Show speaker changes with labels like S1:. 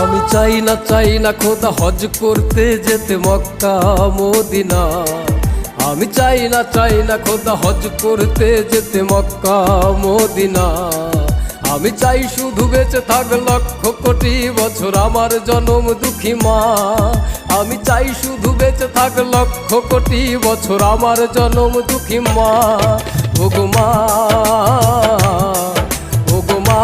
S1: আমি চাই না খোদা হজ করতে যেতে মক্কা মদিনা। আমি চাই না খোদা হজ করতে যেতে মক্কা মদিনা। আমি চাই শুধু বেঁচে থাক লক্ষ কোটি বছর আমার জনম দুঃখী মা। আমি চাই শুধু বেঁচে থাক লক্ষ কোটি বছর আমার জনম দুঃখী মা। ওগো মা, ওগো মা।